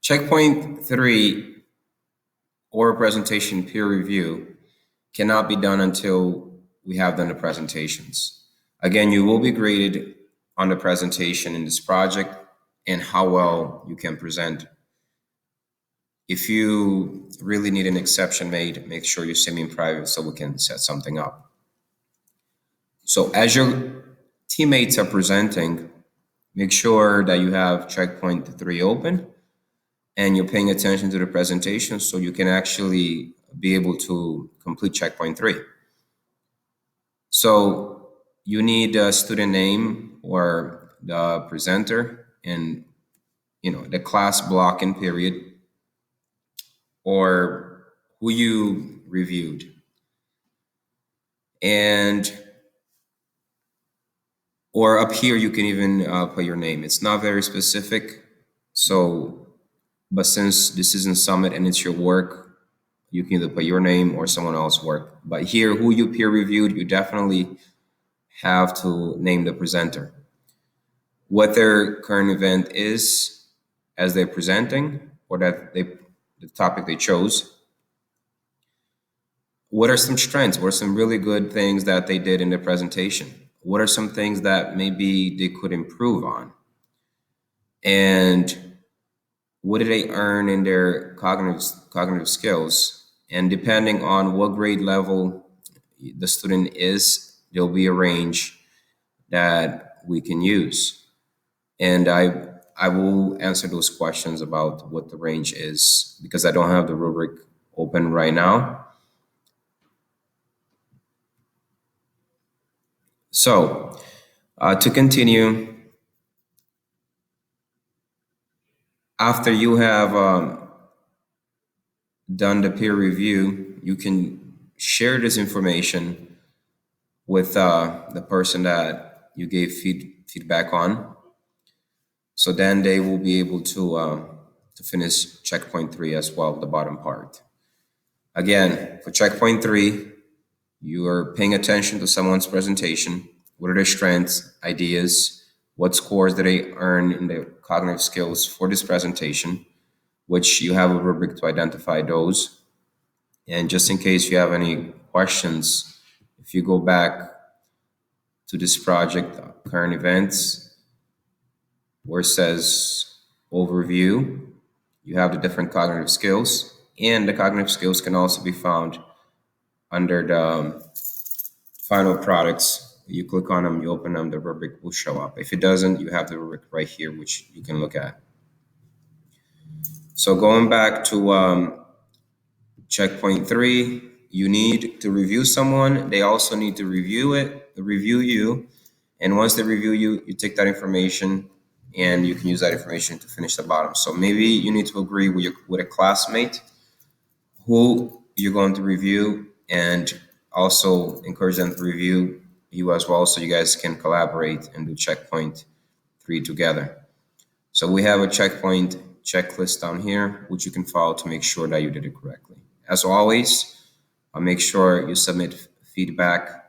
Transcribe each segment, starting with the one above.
Checkpoint 3 or presentation peer review cannot be done until we have done the presentations. Again, you will be graded on the presentation in this project and how well you can present. If you really need an exception made, make sure you send me in private so we can set something up. So as your teammates are presenting, make sure that you have checkpoint 3 open and you're paying attention to the presentation so you can actually be able to complete checkpoint 3. So you need a student name or the presenter and the class block and period or who you reviewed. And or up here you can even put your name. It's not very specific, but since this isn't Summit and it's your work, you can either put your name or someone else's work. But here, who you peer reviewed, you definitely have to name the presenter, what their current event is as they're presenting, or the topic they chose. What are some strengths? What are some really good things that they did in the presentation? What are some things that maybe they could improve on? And what did they earn in their cognitive skills? And depending on what grade level the student is, there'll be a range that we can use. And I will answer those questions about what the range is because I don't have the rubric open right now. So to continue, after you have done the peer review, you can share this information with the person that you gave feedback on. So then they will be able to finish checkpoint 3 as well, the bottom part. Again, for checkpoint 3, you are paying attention to someone's presentation. What are their strengths, ideas? What scores did they earn in their cognitive skills for this presentation, which you have a rubric to identify those. And just in case you have any questions, if you go back to this project, current events, where it says overview, you have the different cognitive skills, and the cognitive skills can also be found under the final products. You click on them, you open them, the rubric will show up. If it doesn't, you have the rubric right here, which you can look at. So going back to checkpoint 3, you need to review someone. They also need to review you. And once they review you, you take that information and you can use that information to finish the bottom. So maybe you need to agree with a classmate who you're going to review and also encourage them to review you as well so you guys can collaborate and do checkpoint 3 together. So we have a checkpoint checklist down here, which you can follow to make sure that you did it correctly. As always, make sure you submit feedback,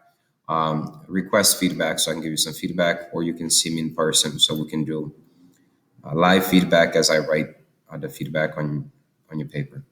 request feedback so I can give you some feedback, or you can see me in person so we can do live feedback as I write the feedback on your paper.